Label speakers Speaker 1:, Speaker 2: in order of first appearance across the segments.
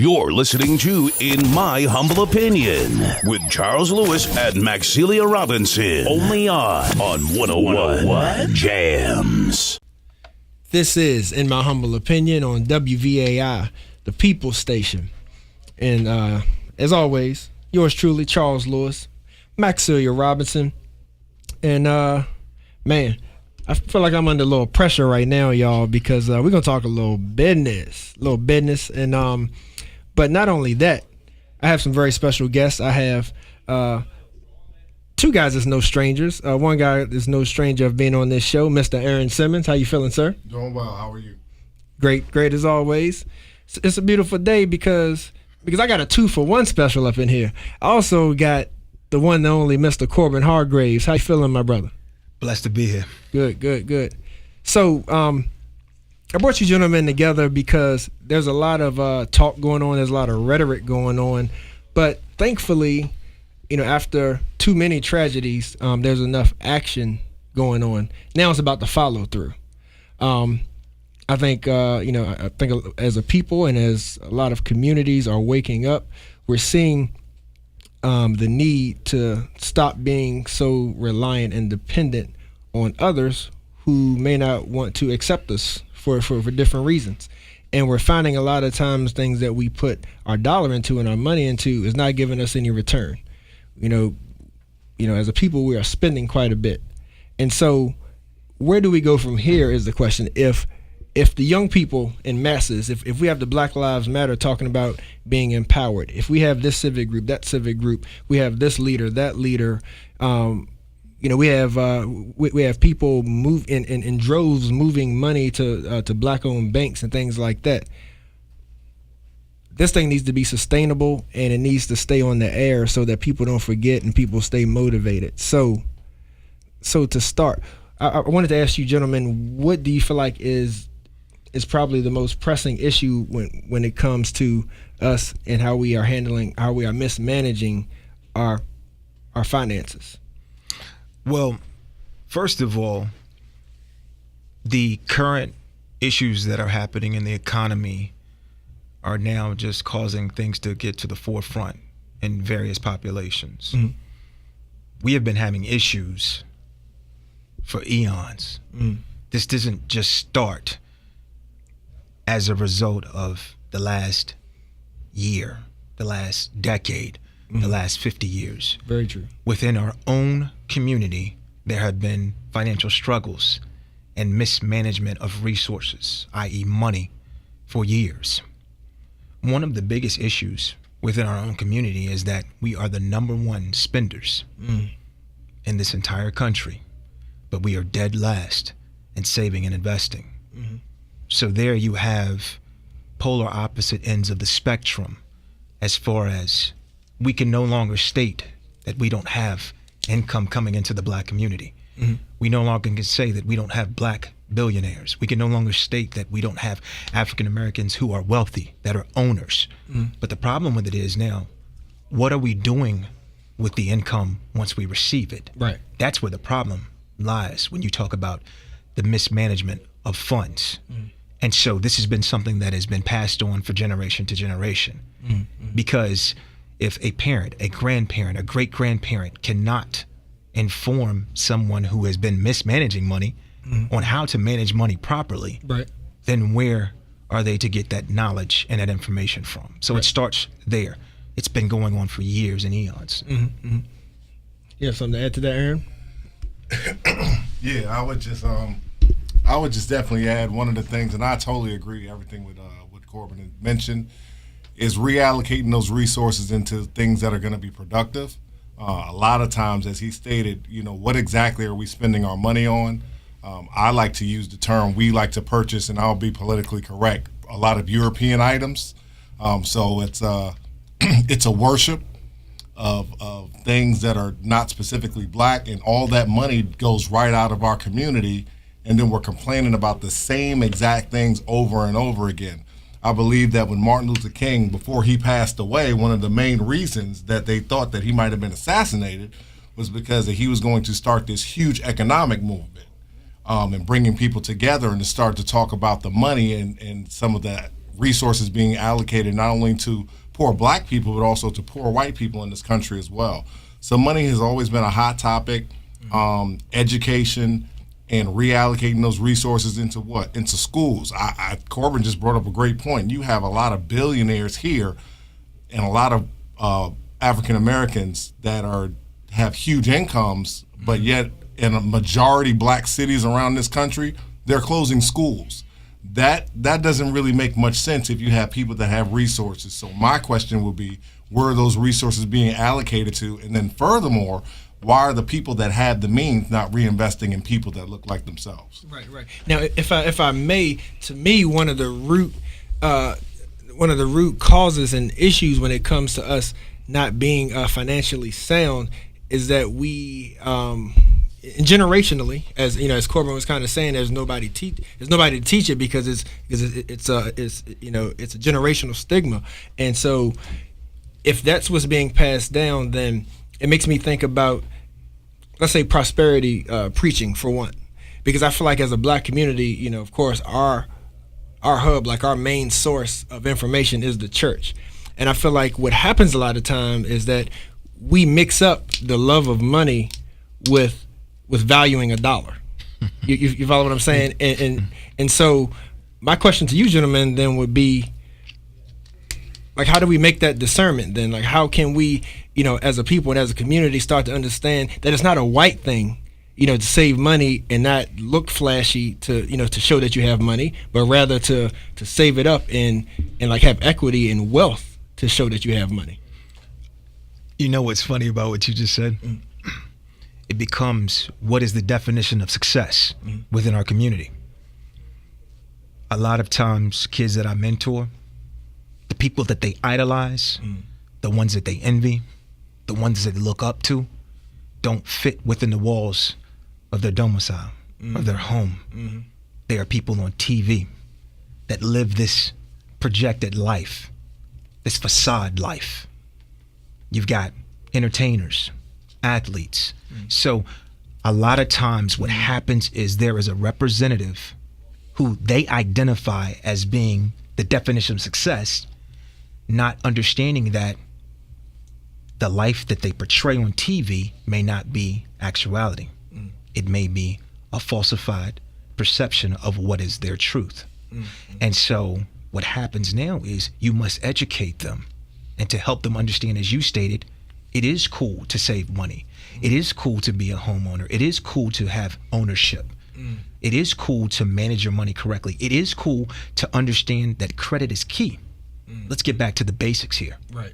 Speaker 1: You're listening to In My Humble Opinion with Charles Lewis and Maxilia Robinson. Only on 101 Jams.
Speaker 2: This is In My Humble Opinion on WVAI, the People Station. And as always, yours truly, Charles Lewis, Maxilia Robinson. And man, I feel like I'm under a little pressure right now, y'all, because we're gonna talk a little business, and but not only that, I have some very special guests. I have two guys that's no strangers. One guy is no stranger of being on this show, Mr. Aaron Simmons. How you feeling, sir?
Speaker 3: Doing well. How are you?
Speaker 2: Great as always. It's a beautiful day because I got a 2-for-1 special up in here. I also got the one and only Mr. Corbin Hargraves. How you feeling, my brother?
Speaker 4: Blessed to be here.
Speaker 2: Good. So, I brought you gentlemen together because there's a lot of talk going on. There's a lot of rhetoric going on. But thankfully, after too many tragedies, there's enough action going on. Now it's about the follow through. I think as a people and as a lot of communities are waking up, we're seeing the need to stop being so reliant and dependent on others who may not want to accept us for different reasons. And we're finding a lot of times things that we put our dollar into and our money into is not giving us any return. As a people, we are spending quite a bit. And so where do we go from here is the question. If the young people in masses, if we have the Black Lives Matter talking about being empowered, if we have this civic group, that civic group, we have this leader, that leader, we have people move in droves moving money to black-owned banks and things like that. This thing needs to be sustainable and it needs to stay on the air so that people don't forget and people stay motivated. So to start, I wanted to ask you, gentlemen, what do you feel like is probably the most pressing issue when it comes to us and how we are mismanaging our finances?
Speaker 4: Well, first of all, the current issues that are happening in the economy are now just causing things to get to the forefront in various populations. Mm-hmm. We have been having issues for eons. Mm. This doesn't just start as a result of the last year, the last decade, the last 50 years.
Speaker 2: Very true.
Speaker 4: Within our own community, there have been financial struggles and mismanagement of resources, i.e. money, for years. One of the biggest issues within our own community is that we are the number one spenders in this entire country, but we are dead last in saving and investing. Mm-hmm. So there you have polar opposite ends of the spectrum as far as we can no longer state that we don't have income coming into the black community. Mm-hmm. We no longer can say that we don't have black billionaires. We can no longer state that we don't have African Americans who are wealthy, that are owners. Mm-hmm. But the problem with it is now, what are we doing with the income once we receive it?
Speaker 2: Right.
Speaker 4: That's where the problem lies when you talk about the mismanagement of funds. Mm-hmm. And so this has been something that has been passed on for generation to generation. Mm-hmm. Because if a parent, a grandparent, a great-grandparent cannot inform someone who has been mismanaging money on how to manage money properly,
Speaker 2: right,
Speaker 4: then where are they to get that knowledge and that information from? So It starts there. It's been going on for years and eons.
Speaker 2: Mm-hmm. Mm-hmm. You have something to add to that, Aaron?
Speaker 3: Yeah, I would just definitely add one of the things, and I totally agree everything with what Corbin had mentioned, is reallocating those resources into things that are going to be productive. A lot of times, as he stated, what exactly are we spending our money on? I like to use the term, we like to purchase, and I'll be politically correct, a lot of European items. So it's a worship of things that are not specifically black, and all that money goes right out of our community, and then we're complaining about the same exact things over and over again. I believe that when Martin Luther King, before he passed away, one of the main reasons that they thought that he might have been assassinated was because that he was going to start this huge economic movement and bringing people together and to start to talk about the money and some of that resources being allocated not only to poor black people, but also to poor white people in this country as well. So money has always been a hot topic. Education and reallocating those resources into what? Into schools. Corbin just brought up a great point. You have a lot of billionaires here and a lot of African Americans that have huge incomes, but yet in a majority black cities around this country, they're closing schools. That doesn't really make much sense if you have people that have resources. So my question would be, where are those resources being allocated to? And then furthermore, why are the people that have the means not reinvesting in people that look like themselves?
Speaker 2: Right. Now, if I may, to me, one of the root causes and issues when it comes to us not being financially sound is that we generationally, as Corbin was kind of saying, there's nobody to teach it because it's a generational stigma, and so if that's what's being passed down, then it makes me think about, let's say, prosperity preaching for one, because I feel like as a black community, of course, our hub, like our main source of information is the church. And I feel like what happens a lot of time is that we mix up the love of money with valuing a dollar. You follow what I'm saying? And so my question to you gentlemen then would be, like, how do we make that discernment then? Like, how can we, as a people and as a community, start to understand that it's not a white thing, to save money and not look flashy to show that you have money, but rather to save it up and like have equity and wealth to show that you have money.
Speaker 4: You know what's funny about what you just said? It becomes, what is the definition of success within our community? A lot of times, kids that I mentor, the people that they idolize, the ones that they envy, the ones that they look up to, don't fit within the walls of their domicile, of their home. They are people on TV that live this projected life, this facade life. You've got entertainers, athletes. So a lot of times what happens is there is a representative who they identify as being the definition of success, not understanding that the life that they portray on TV may not be actuality. It may be a falsified perception of what is their truth. And so what happens now is you must educate them and to help them understand, as you stated, it is cool to save money. It is cool to be a homeowner. It is cool to have ownership. It is cool to manage your money correctly. It is cool to understand that credit is key. Let's get back to the basics here.
Speaker 2: Right.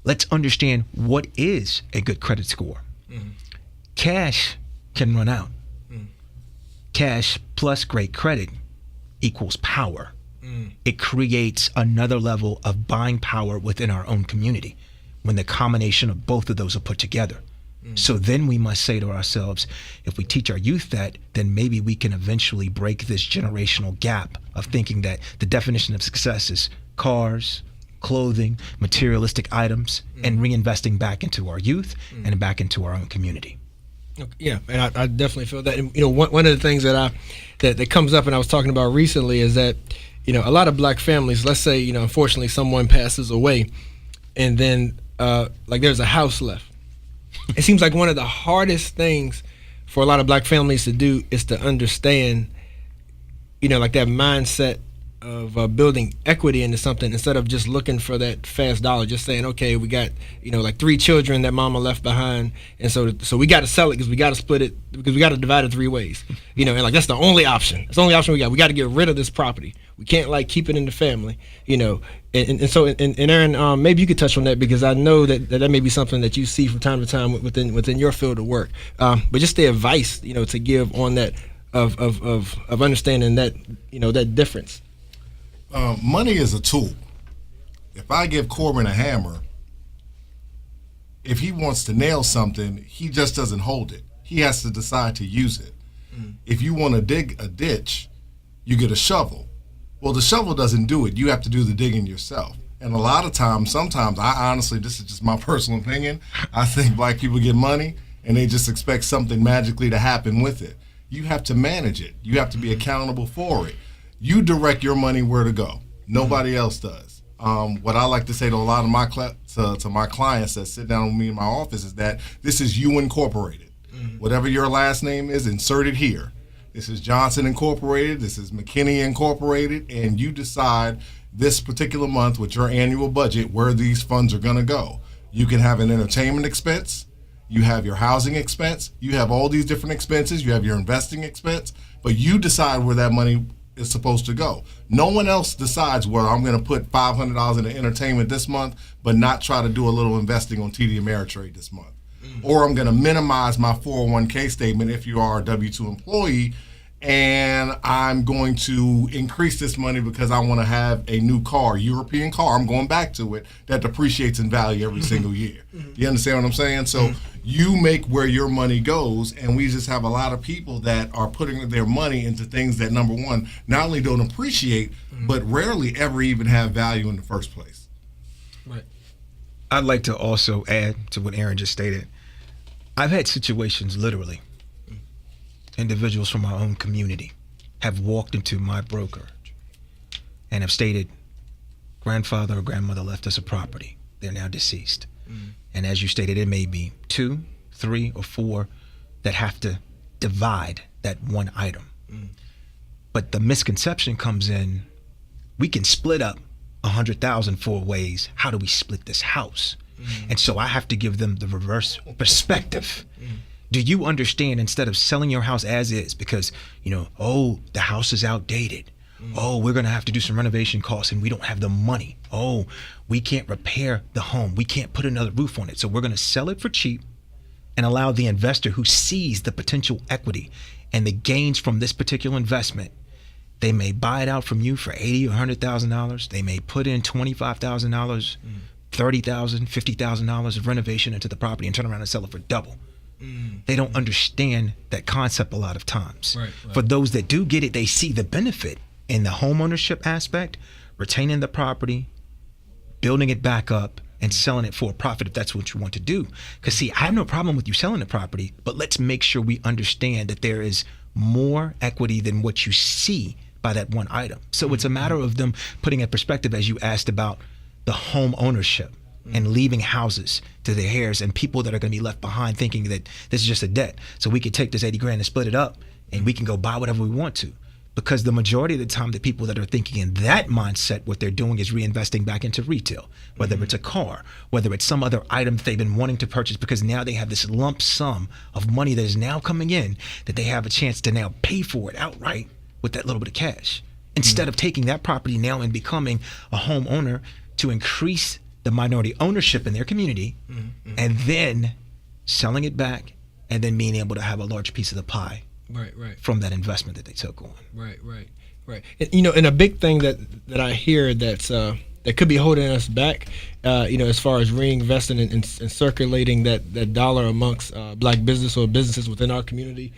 Speaker 4: Let's understand what is a good credit score. Cash can run out. Cash plus great credit equals power. It creates another level of buying power within our own community when the combination of both of those are put together. So then we must say to ourselves, if we teach our youth that, then maybe we can eventually break this generational gap of thinking that the definition of success is cars, clothing, materialistic items, and reinvesting back into our youth and back into our own community.
Speaker 2: Yeah, and I definitely feel that. And, one of the things that comes up and I was talking about recently is that, a lot of black families, let's say, unfortunately someone passes away and then there's a house left. It seems like one of the hardest things for a lot of black families to do is to understand, like that mindset of building equity into something instead of just looking for that fast dollar, just saying, okay, we got, like 3 children that mama left behind. And so we got to sell it because we got to split it because we got to divide it 3 ways, and like, that's the only option. It's the only option we got. We got to get rid of this property. We can't keep it in the family, and so Aaron, maybe you could touch on that because I know that may be something that you see from time to time within your field of work. But just the advice, to give on that of understanding that, that difference.
Speaker 3: Money is a tool. If I give Corbin a hammer, if he wants to nail something, he just doesn't hold it. He has to decide to use it. If you want to dig a ditch, you get a shovel. Well, the shovel doesn't do it. You have to do the digging yourself. And a lot of times, sometimes, I honestly, this is just my personal opinion, I think black people get money and they just expect something magically to happen with it. You have to manage it. You have to be accountable for it. You direct your money where to go. Nobody else does. What I like to say to a lot of my to my clients that sit down with me in my office is that this is you incorporated. Whatever your last name is, insert it here. This is Johnson Incorporated. This is McKinney Incorporated. And you decide this particular month with your annual budget where these funds are going to go. You can have an entertainment expense. You have your housing expense. You have all these different expenses. You have your investing expense. But you decide where that money is supposed to go. No one else decides where I'm going to put $500 into entertainment this month, but not try to do a little investing on TD Ameritrade this month. Or I'm going to minimize my 401k statement if you are a W-2 employee, and I'm going to increase this money because I want to have a new car, European car. I'm going back to it that depreciates in value every single year. You understand what I'm saying? So you make where your money goes, and we just have a lot of people that are putting their money into things that, number one, not only don't appreciate, but rarely ever even have value in the first place.
Speaker 2: Right.
Speaker 4: I'd like to also add to what Aaron just stated. I've had situations, literally, individuals from our own community have walked into my brokerage and have stated, grandfather or grandmother left us a property. They're now deceased. And as you stated, it may be 2, 3, or 4 that have to divide that one item. But the misconception comes in, we can split up 100,000 4 ways. How do we split this house? And so I have to give them the reverse perspective. Do you understand, instead of selling your house as is because, oh, the house is outdated. Oh, we're going to have to do some renovation costs and we don't have the money. Oh, we can't repair the home. We can't put another roof on it. So we're going to sell it for cheap and allow the investor who sees the potential equity and the gains from this particular investment. They may buy it out from you for $80,000 or $100,000. They may put in $25,000, $30,000, $50,000 of renovation into the property and turn around and sell it for double. They don't understand that concept a lot of times.
Speaker 2: Right.
Speaker 4: For those that do get it, they see the benefit in the home ownership aspect, retaining the property, building it back up, and selling it for a profit if that's what you want to do. Because see, I have no problem with you selling the property, but let's make sure we understand that there is more equity than what you see by that one item. So it's a matter of them putting in perspective, as you asked about the home ownership and leaving houses to their heirs and people that are going to be left behind thinking that this is just a debt. So we could take this 80 grand and split it up and we can go buy whatever we want to. Because the majority of the time, the people that are thinking in that mindset, what they're doing is reinvesting back into retail, whether it's a car, whether it's some other item that they've been wanting to purchase, because now they have this lump sum of money that is now coming in that they have a chance to now pay for it outright with that little bit of cash. Instead of taking that property now and becoming a homeowner to increase the minority ownership in their community and then selling it back and then being able to have a large piece of the pie.
Speaker 2: Right.
Speaker 4: From that investment that they took on.
Speaker 2: Right. And, and a big thing that I hear that's that could be holding us back, as far as reinvesting and circulating that dollar amongst black business or businesses within our community,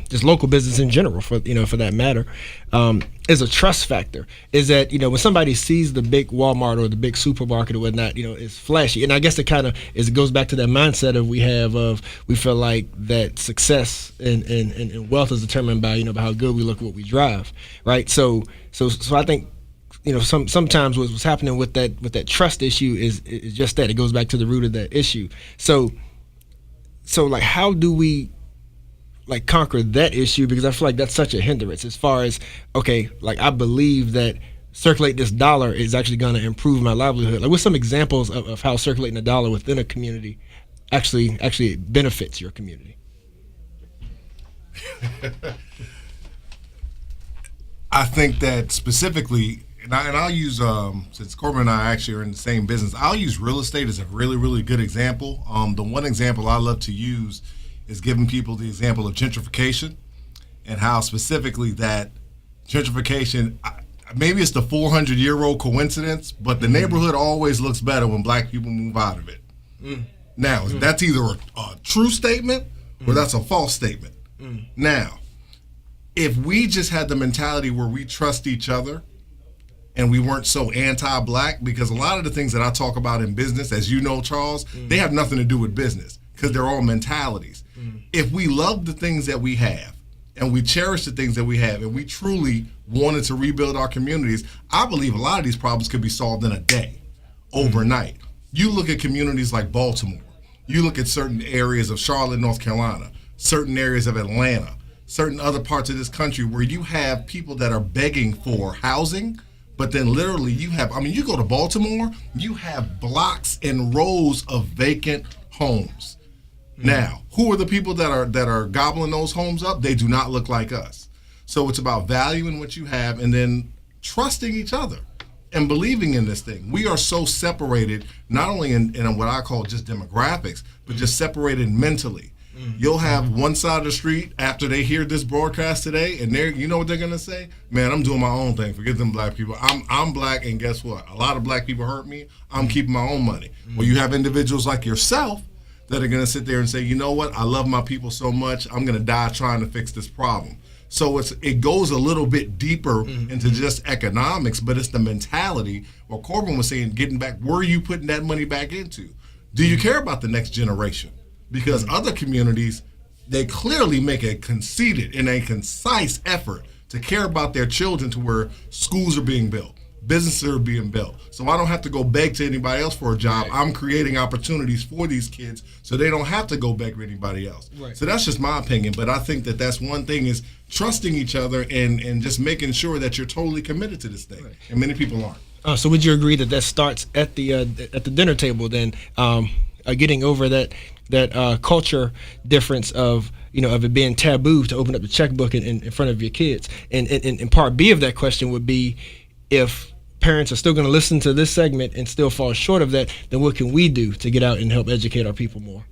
Speaker 2: just local business in general, for that matter, is a trust factor. Is that when somebody sees the big Walmart or the big supermarket or whatnot, it's flashy, and I guess it goes back to that mindset we feel like that success and wealth is determined by by how good we look, what we drive, right? So I think. Sometimes what's happening with that trust issue is just that. It goes back to the root of that issue. So like, how do we like conquer that issue? Because I feel like that's such a hindrance as far as, okay, like I believe that circulate this dollar is actually going to improve my livelihood. Like, what's some examples of how circulating a dollar within a community actually benefits your community?
Speaker 3: I think that specifically, and I'll use, since Corbin and I actually are in the same business, I'll use real estate as a really, really good example. The one example I love to use is giving people the example of gentrification and how specifically that gentrification, maybe it's the 400-year-old coincidence, but the neighborhood always looks better when black people move out of it. Now, that's either a true statement or that's a false statement. Now, if we just had the mentality where we trust each other and we weren't so anti-black, because a lot of the things that I talk about in business, as you know, Charles, they have nothing to do with business because they're all mentalities. If we love the things that we have and we cherish the things that we have, and we truly wanted to rebuild our communities, I believe a lot of these problems could be solved in a day, overnight. You look at communities like Baltimore. You look at certain areas of Charlotte, North Carolina, certain areas of Atlanta, certain other parts of this country where you have people that are begging for housing, but then literally you go to Baltimore, you have blocks and rows of vacant homes. Now, who are the people that are gobbling those homes up? They do not look like us. So it's about valuing what you have and then trusting each other and believing in this thing. We are so separated, not only in what I call just demographics, but just separated mentally. You'll have one side of the street after they hear this broadcast today, and you know what they're gonna say? Man, I'm doing my own thing. Forget them black people. I'm black, and guess what? A lot of black people hurt me. I'm keeping my own money. Well, you have individuals like yourself that are gonna sit there and say, you know what? I love my people so much. I'm gonna die trying to fix this problem. So it goes a little bit deeper into just economics, but it's the mentality. What Corbin was saying, getting back, where are you putting that money back into? Do you care about the next generation? Because other communities, they clearly make a conceited and a concise effort to care about their children to where schools are being built, businesses are being built. So I don't have to go beg to anybody else for a job. Right. I'm creating opportunities for these kids so they don't have to go beg to anybody else. Right. So that's just my opinion. But I think that's one thing is trusting each other and just making sure that you're totally committed to this thing. Right. And many people aren't.
Speaker 2: So would you agree that starts at the dinner table then, getting over that culture difference of it being taboo to open up the checkbook in front of your kids, and part B of that question would be, if parents are still going to listen to this segment and still fall short of that, then what can we do to get out and help educate our people more?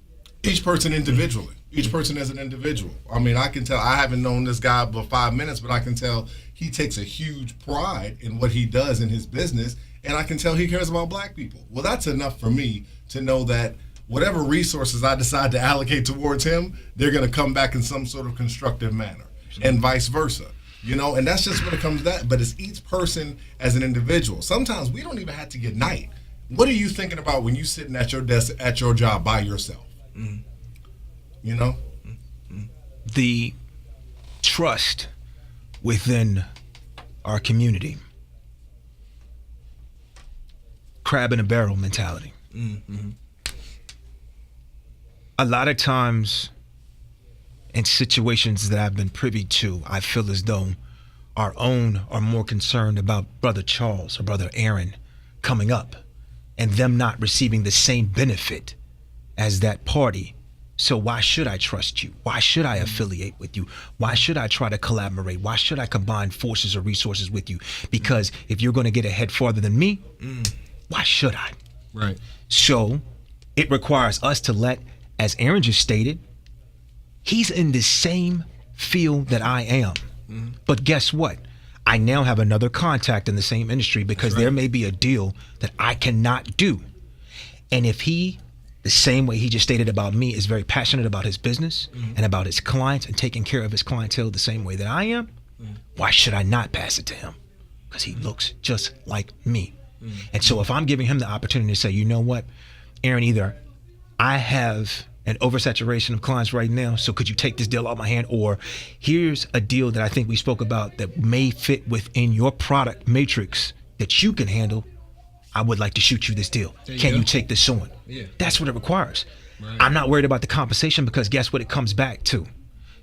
Speaker 3: Each person individually. Each person as an individual. I mean, I can tell, I haven't known this guy but 5 minutes, but I can tell he takes a huge pride in what he does in his business, and I can tell he cares about black people. Well, that's enough for me to know that whatever resources I decide to allocate towards him, they're going to come back in some sort of constructive manner, and vice versa. And that's just when it comes to that. But it's each person as an individual. Sometimes we don't even have to unite. What are you thinking about when you're sitting at your desk at your job by yourself?
Speaker 4: The trust within our community. Crab in a barrel mentality. A lot of times in situations that I've been privy to, I feel as though our own are more concerned about Brother Charles or Brother Aaron coming up and them not receiving the same benefit as that party. So why should I trust you? Why should I affiliate with you? Why should I try to collaborate? Why should I combine forces or resources with you? Because if you're going to get ahead farther than me, why should I?
Speaker 2: Right.
Speaker 4: So it requires us to let, as Aaron just stated, he's in the same field that I am. But guess what? I now have another contact in the same industry because there may be a deal that I cannot do. And if he, the same way he just stated about me, is very passionate about his business and about his clients and taking care of his clientele the same way that I am, why should I not pass it to him? Because he looks just like me. And so if I'm giving him the opportunity to say, you know what, Aaron, either I have an oversaturation of clients right now, so could you take this deal out of my hand? Or here's a deal that I think we spoke about that may fit within your product matrix that you can handle. I would like to shoot you this deal. Can you take this on? Yeah. That's what it requires. Right. I'm not worried about the compensation because guess what it comes back to?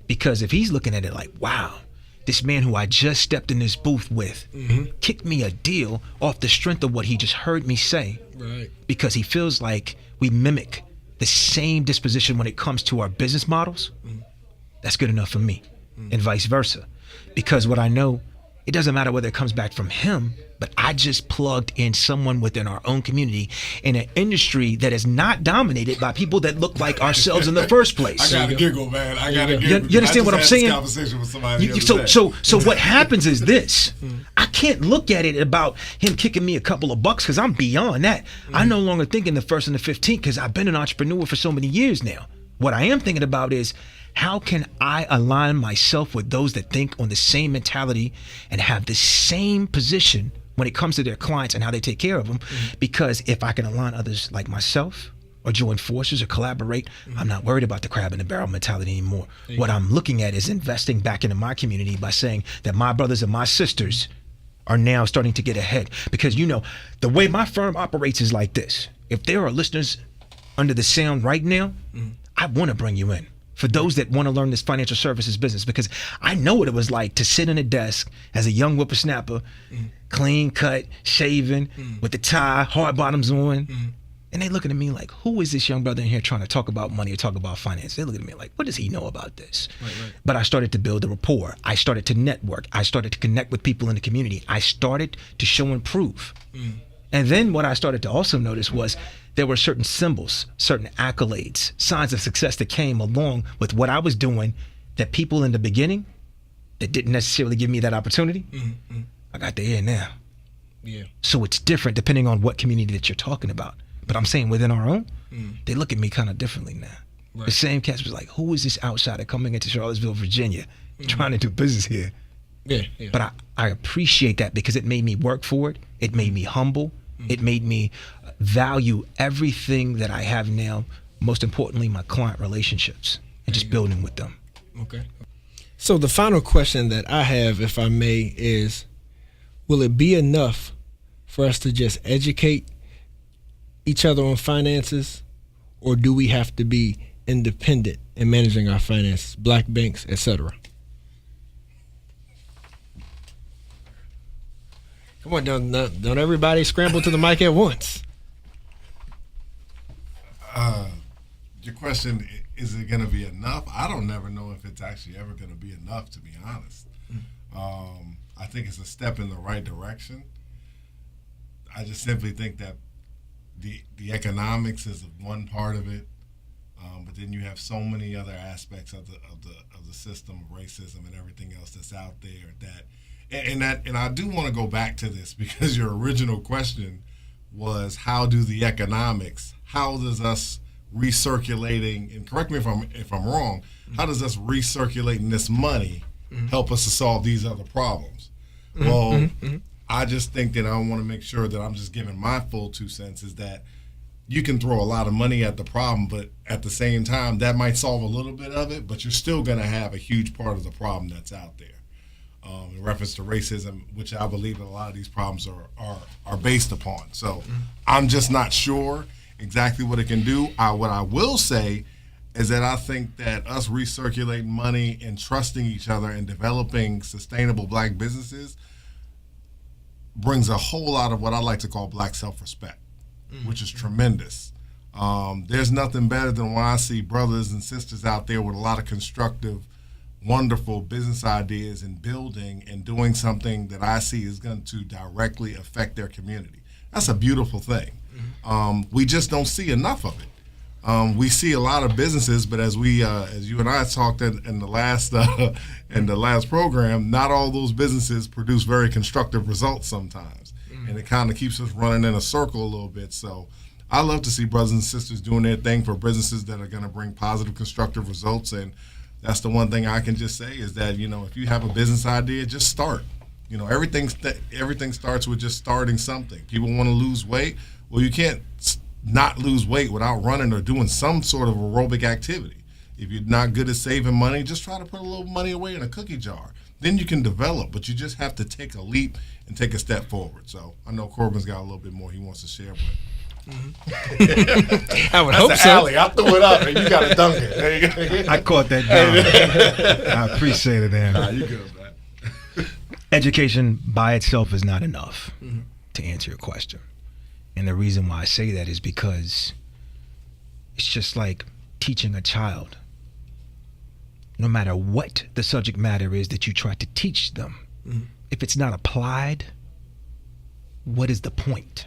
Speaker 4: Because if he's looking at it like, wow, this man who I just stepped in this booth with kicked me a deal off the strength of what he just heard me say, because he feels like we mimic the same disposition when it comes to our business models, that's good enough for me, and vice versa. Because what I know, it doesn't matter whether it comes back from him, but I just plugged in someone within our own community in an industry that is not dominated by people that look like ourselves in the first place.
Speaker 3: I gotta giggle, man. I gotta giggle.
Speaker 4: You understand what I'm saying?
Speaker 3: This conversation with somebody
Speaker 4: so what happens is this. I can't look at it about him kicking me a couple of bucks because I'm beyond that. I'm no longer thinking the 1st and the 15th because I've been an entrepreneur for so many years now. What I am thinking about is, how can I align myself with those that think on the same mentality and have the same position when it comes to their clients and how they take care of them? Because if I can align others like myself or join forces or collaborate, I'm not worried about the crab in the barrel mentality anymore. What I'm looking at is investing back into my community by saying that my brothers and my sisters are now starting to get ahead. Because, you know, the way my firm operates is like this. If there are listeners under the sound right now, I want to bring you in. For those that want to learn this financial services business, because I know what it was like to sit in a desk as a young whippersnapper, clean cut, shaven, with the tie, hard bottoms on. And they looking at me like, who is this young brother in here trying to talk about money or talk about finance? They look at me like, what does he know about this? Right. But I started to build a rapport. I started to network. I started to connect with people in the community. I started to show and prove. And then what I started to also notice was there were certain symbols, certain accolades, signs of success that came along with what I was doing that people in the beginning that didn't necessarily give me that opportunity, I got their ear now. Yeah. So it's different depending on what community that you're talking about. But I'm saying within our own, they look at me kind of differently now. Right. The same cats was like, who is this outsider coming into Charlottesville, Virginia, trying to do business here? Yeah. But I appreciate that because it made me work for it. It made me humble. It made me value everything that I have now, most importantly, my client relationships and just building with them.
Speaker 2: Okay. So the final question that I have, if I may, is, will it be enough for us to just educate each other on finances, or do we have to be independent in managing our finances, black banks, etc.? Come on, don't everybody scramble to the mic at once.
Speaker 3: Your question, is it going to be enough? I don't never know if it's actually ever going to be enough, to be honest. I think it's a step in the right direction. I just simply think that the economics is one part of it, but then you have so many other aspects of the system of racism and everything else that's out there and I do want to go back to this because your original question was, how does us recirculating, and correct me if I'm wrong, how does us recirculating this money help us to solve these other problems? Well, I just think that I want to make sure that I'm just giving my full 2 cents, is that you can throw a lot of money at the problem, but at the same time, that might solve a little bit of it, but you're still going to have a huge part of the problem that's out there. In reference to racism, which I believe that a lot of these problems are based upon. So I'm just not sure exactly what it can do. What I will say is that I think that us recirculating money and trusting each other and developing sustainable black businesses brings a whole lot of what I like to call black self-respect, which is tremendous. There's nothing better than when I see brothers and sisters out there with a lot of constructive, wonderful business ideas and building and doing something that I see is going to directly affect their community. That's a beautiful thing. We just don't see enough of it. We see a lot of businesses, but as you and I talked in the last program, not all those businesses produce very constructive results sometimes, and it kind of keeps us running in a circle a little bit. So I love to see brothers and sisters doing their thing for businesses that are going to bring positive, constructive results. And that's the one thing I can just say is that, if you have a business idea, just start. Everything starts with just starting something. People want to lose weight. Well, you can't not lose weight without running or doing some sort of aerobic activity. If you're not good at saving money, just try to put a little money away in a cookie jar. Then you can develop, but you just have to take a leap and take a step forward. So I know Corbin's got a little bit more he wants to share, but
Speaker 2: I would hope so.
Speaker 3: Alley. I threw it up and you got to dunk it. There you go.
Speaker 4: I caught that down. I appreciate it, Aaron.
Speaker 3: Nah, you good, man.
Speaker 4: Education by itself is not enough to answer your question. And the reason why I say that is because it's just like teaching a child. No matter what the subject matter is that you try to teach them, if it's not applied, what is the point?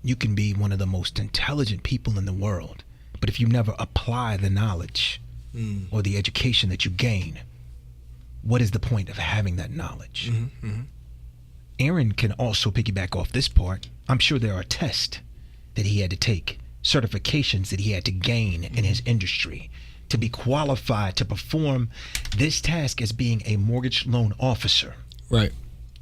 Speaker 4: You can be one of the most intelligent people in the world, but if you never apply the knowledge or the education that you gain, what is the point of having that knowledge? Aaron can also piggyback off this part. I'm sure there are tests that he had to take, certifications that he had to gain in his industry to be qualified to perform this task as being a mortgage loan officer.
Speaker 2: Right.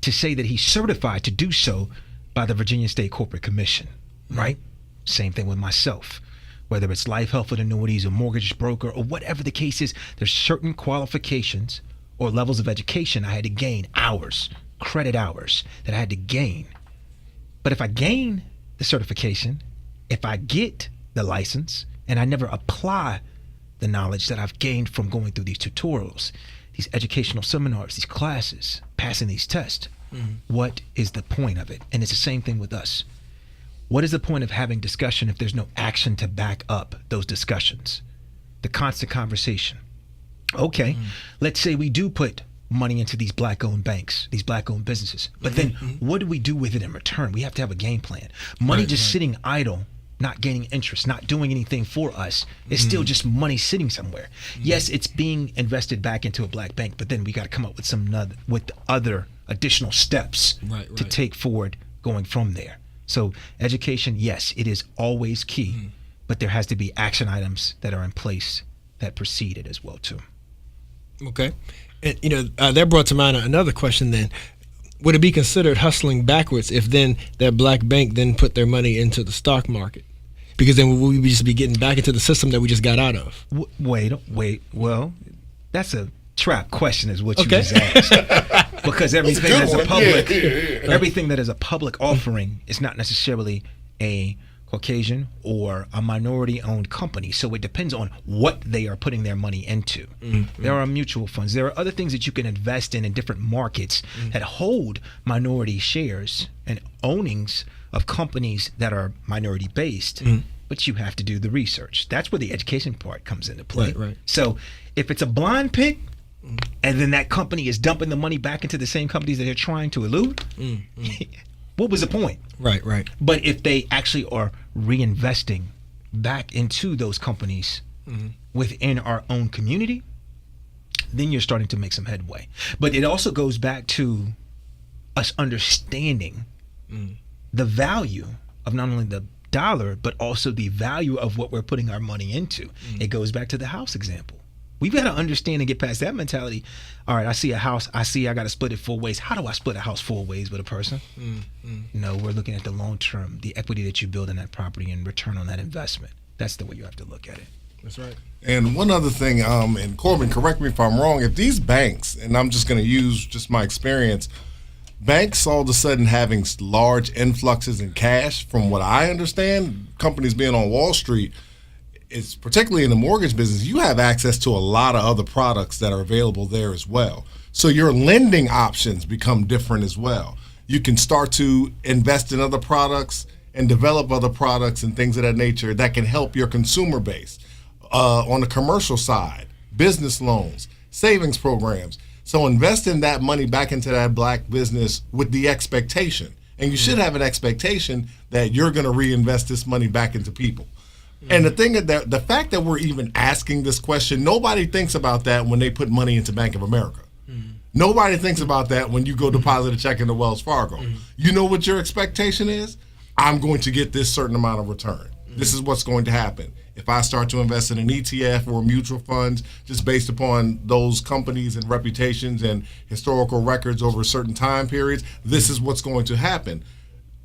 Speaker 4: To say that he's certified to do so by the Virginia State Corporate Commission, right? Same thing with myself. Whether it's life, health, and annuities, or mortgage broker, or whatever the case is, there's certain qualifications or levels of education I had to gain, hours, credit hours that I had to gain. But if I gain the certification, if I get the license, and I never apply the knowledge that I've gained from going through these tutorials, these educational seminars, these classes, passing these tests, what is the point of it? And it's the same thing with us. What is the point of having discussion if there's no action to back up those discussions? The constant conversation. Okay, let's say we do put money into these black-owned banks, these black-owned businesses. But then what do we do with it in return? We have to have a game plan. Money sitting idle, not gaining interest, not doing anything for us, is still just money sitting somewhere. Yes, it's being invested back into a black bank, but then we got to come up with other additional steps to take forward going from there. So education, yes, it is always key, but there has to be action items that are in place that precede it as well too.
Speaker 2: Okay. And, that brought to mind another question then. Would it be considered hustling backwards if then that black bank then put their money into the stock market? Because then we would just be getting back into the system that we just got out of.
Speaker 4: Wait. Well, that's a trap question is what you just asked. Because everything that's a public, everything that is a public offering is not necessarily a Caucasian or a minority-owned company. So it depends on what they are putting their money into. There are mutual funds. There are other things that you can invest in different markets that hold minority shares and ownings of companies that are minority-based. But you have to do the research. That's where the education part comes into play.
Speaker 2: Right.
Speaker 4: So if it's a blind pick, and then that company is dumping the money back into the same companies that they're trying to elude, what was the point?
Speaker 2: Right.
Speaker 4: But if they actually are reinvesting back into those companies within our own community, then you're starting to make some headway. But it also goes back to us understanding the value of not only the dollar, but also the value of what we're putting our money into. It goes back to the house example. We've got to understand and get past that mentality. All right, I see a house. I got to split it 4 ways. How do I split a house 4 ways with a person? No, we're looking at the long term, the equity that you build in that property and return on that investment. That's the way you have to look at it.
Speaker 2: That's right.
Speaker 3: And one other thing, and Corbin, correct me if I'm wrong, if these banks, and I'm just going to use just my experience, banks all of a sudden having large influxes in cash, from what I understand, companies being on Wall Street, it's particularly in the mortgage business, you have access to a lot of other products that are available there as well. So your lending options become different as well. You can start to invest in other products and develop other products and things of that nature that can help your consumer base. On the commercial side, business loans, savings programs. So invest in that money back into that black business with the expectation. And you should have an expectation that you're going to reinvest this money back into people. And the fact that we're even asking this question, nobody thinks about that when they put money into Bank of America. Nobody thinks about that when you go deposit a check into Wells Fargo. You know what your expectation is? I'm going to get this certain amount of return. This is what's going to happen. If I start to invest in an ETF or mutual funds, just based upon those companies and reputations and historical records over certain time periods, this is what's going to happen.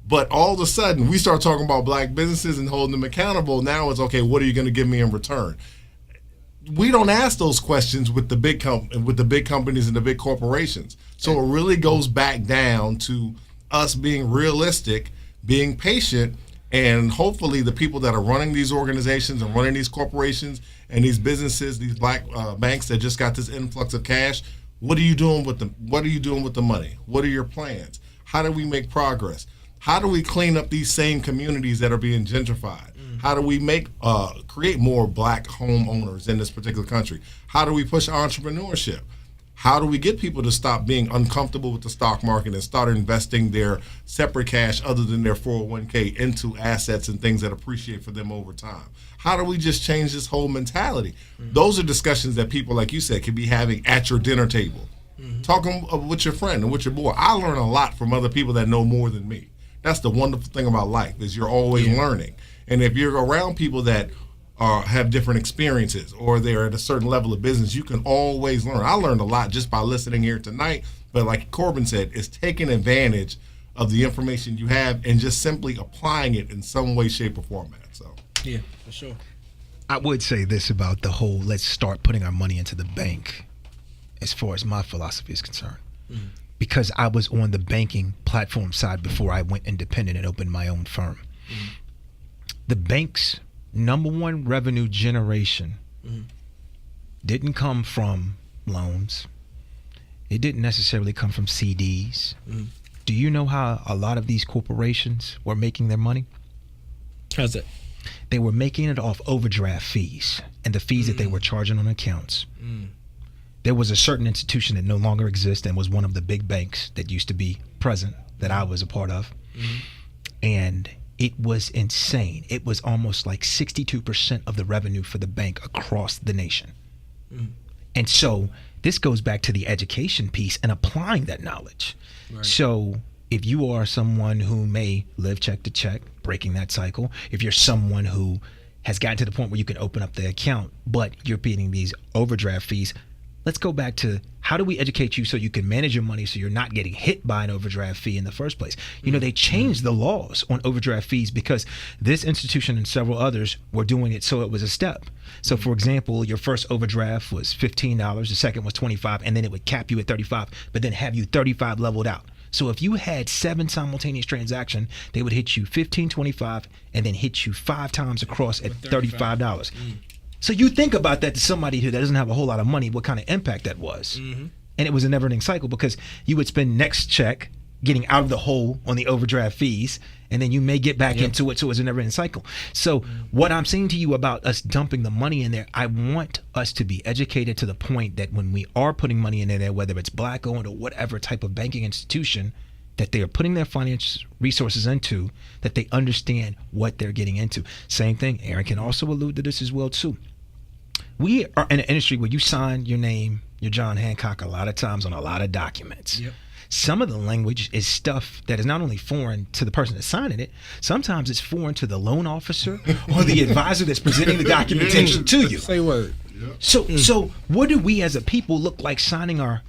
Speaker 3: But all of a sudden, we start talking about black businesses and holding them accountable. Now it's, okay, what are you going to give me in return? We don't ask those questions with the big companies and the big corporations. So it really goes back down to us being realistic, being patient, and hopefully the people that are running these organizations and running these corporations and these businesses, these black banks that just got this influx of cash, what are you doing with them? What are you doing with the money? What are your plans? How do we make progress? How do we clean up these same communities that are being gentrified? How do we create more black homeowners in this particular country? How do we push entrepreneurship? How do we get people to stop being uncomfortable with the stock market and start investing their separate cash other than their 401k into assets and things that appreciate for them over time? How do we just change this whole mentality? Those are discussions that people, like you said, can be having at your dinner table. Talking with your friend and with your boy. I learn a lot from other people that know more than me. That's the wonderful thing about life, is you're always learning. And if you're around people that have different experiences or they're at a certain level of business, you can always learn. I learned a lot just by listening here tonight. But like Corbin said, it's taking advantage of the information you have and just simply applying it in some way, shape, or format. So
Speaker 2: Yeah, for sure.
Speaker 4: I would say this about the whole let's start putting our money into the bank as far as my philosophy is concerned.
Speaker 2: Mm-hmm.
Speaker 4: Because I was on the banking platform side before I went independent and opened my own firm.
Speaker 2: Mm-hmm.
Speaker 4: The bank's number one revenue generation didn't come from loans. It didn't necessarily come from CDs. Do you know how a lot of these corporations were making their money?
Speaker 2: How's that?
Speaker 4: They were making it off overdraft fees and the fees that they were charging on accounts. There was a certain institution that no longer exists and was one of the big banks that used to be present that I was a part of. And it was insane. It was almost like 62% of the revenue for the bank across the nation. And so this goes back to the education piece and applying that knowledge.
Speaker 2: Right.
Speaker 4: So if you are someone who may live check to check, breaking that cycle, if you're someone who has gotten to the point where you can open up the account, but you're paying these overdraft fees, let's go back to how do we educate you so you can manage your money so you're not getting hit by an overdraft fee in the first place? You know, they changed the laws on overdraft fees because this institution and several others were doing it so it was a step. So for example, your first overdraft was $15, the second was $25, and then it would cap you at $35, but then have you $35 leveled out. So if you had 7 simultaneous transactions, they would hit you $15, $25, and then hit you 5 times across at $35. So you think about that to somebody who doesn't have a whole lot of money, what kind of impact that was. And it was a never-ending cycle because you would spend next check getting out of the hole on the overdraft fees, and then you may get back into it, so it's a never-ending cycle. So what I'm saying to you about us dumping the money in there, I want us to be educated to the point that when we are putting money in there, whether it's black-owned or whatever type of banking institution, that they are putting their financial resources into, that they understand what they're getting into. Same thing, Aaron can also allude to this as well too. We are in an industry where you sign your name, your John Hancock, a lot of times on a lot of documents. Some of the language is stuff that is not only foreign to the person that's signing it, sometimes it's foreign to the loan officer or the advisor that's presenting the documentation to you.
Speaker 2: Say word.
Speaker 4: So what do we as a people look like signing our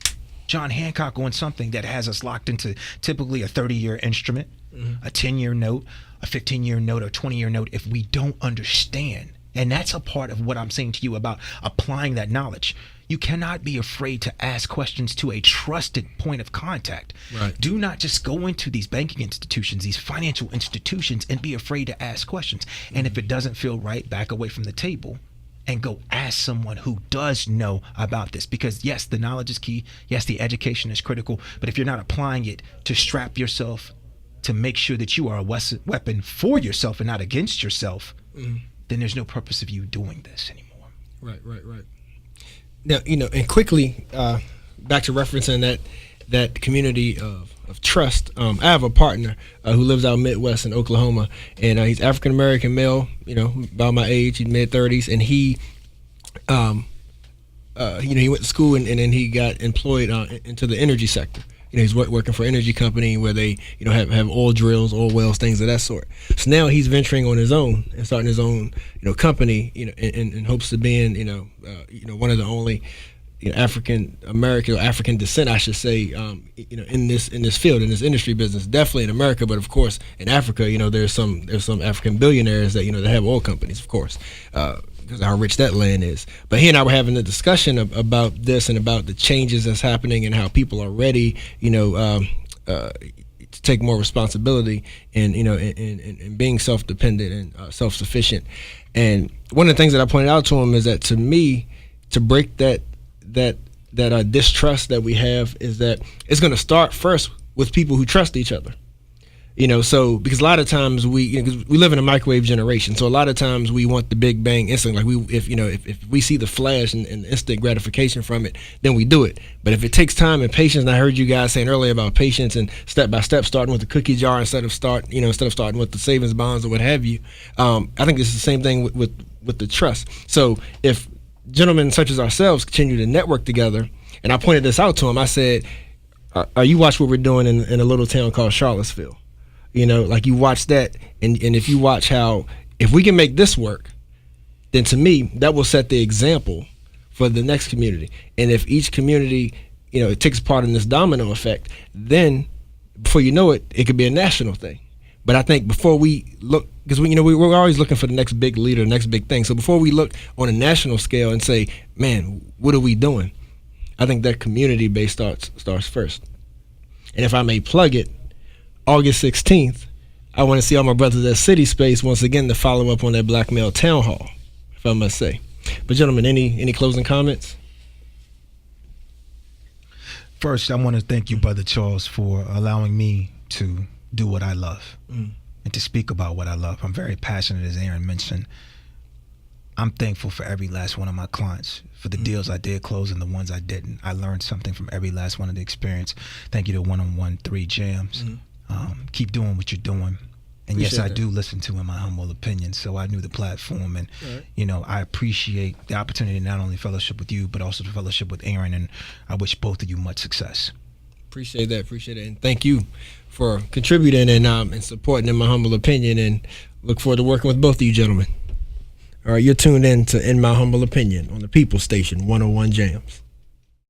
Speaker 4: John Hancock on something that has us locked into typically a 30-year instrument, a 10-year note, a 15-year note, or 20-year note if we don't understand? And that's a part of what I'm saying to you about applying that knowledge. You cannot be afraid to ask questions to a trusted point of contact.
Speaker 2: Right.
Speaker 4: Do not just go into these banking institutions, these financial institutions, and be afraid to ask questions. And if it doesn't feel right, back away from the table and go ask someone who does know about this. Because yes, the knowledge is key. Yes, the education is critical. But if you're not applying it to strap yourself to make sure that you are a weapon for yourself and not against yourself, then there's no purpose of you doing this anymore.
Speaker 2: Right. Now, and quickly, back to referencing that community of trust. I have a partner who lives out Midwest in Oklahoma, and he's African American male, about my age, he's mid-30s, and he went to school and then he got employed into the energy sector. He's working for an energy company where they, have oil drills, oil wells, things of that sort. So now he's venturing on his own and starting his own, company, in hopes of being, one of the only, African American or African descent, I should say, in this field, in this industry business. Definitely in America, but of course in Africa, there's some African billionaires that that have oil companies, of course. Because of how rich that land is. But he and I were having a discussion about this and about the changes that's happening and how people are ready, to take more responsibility and being self-dependent and self-sufficient. And one of the things that I pointed out to him is that, to me, to break that distrust that we have is that it's going to start first with people who trust each other. So because a lot of times because we live in a microwave generation, so a lot of times we want the big bang instantly. Like if we see the flash and instant gratification from it, then we do it. But if it takes time and patience, and I heard you guys saying earlier about patience and step by step, starting with the cookie jar instead of starting with the savings bonds or what have you. I think it's the same thing with the trust. So if gentlemen such as ourselves continue to network together, and I pointed this out to him, I said, you watch what we're doing in a little town called Charlottesville. Like you watch that, and if you watch how, if we can make this work, then to me, that will set the example for the next community. And if each community, it takes part in this domino effect, then before you know it, it could be a national thing. But I think before we look, because we're always looking for the next big leader, the next big thing. So before we look on a national scale and say, man, what are we doing? I think that community base starts first. And if I may plug it, August 16th, I want to see all my brothers at City Space once again to follow up on that Black Male Town Hall, if I must say. But gentlemen, any closing comments?
Speaker 4: First, I want to thank you, Brother Charles, for allowing me to do what I love and to speak about what I love. I'm very passionate, as Aaron mentioned. I'm thankful for every last one of my clients, for the deals I did close and the ones I didn't. I learned something from every last one of the experience. Thank you to 1-on-1 Jams. Keep doing what you're doing. And
Speaker 2: Appreciate
Speaker 4: yes, I
Speaker 2: that.
Speaker 4: do listen to, in my humble opinion, so I knew the platform. And, I appreciate the opportunity to not only fellowship with you, but also to fellowship with Aaron. And I wish both of you much success.
Speaker 2: Appreciate that. And thank you for contributing and supporting, in my humble opinion. And look forward to working with both of you gentlemen. All right, you're tuned in to In My Humble Opinion on the People Station, 101 Jams.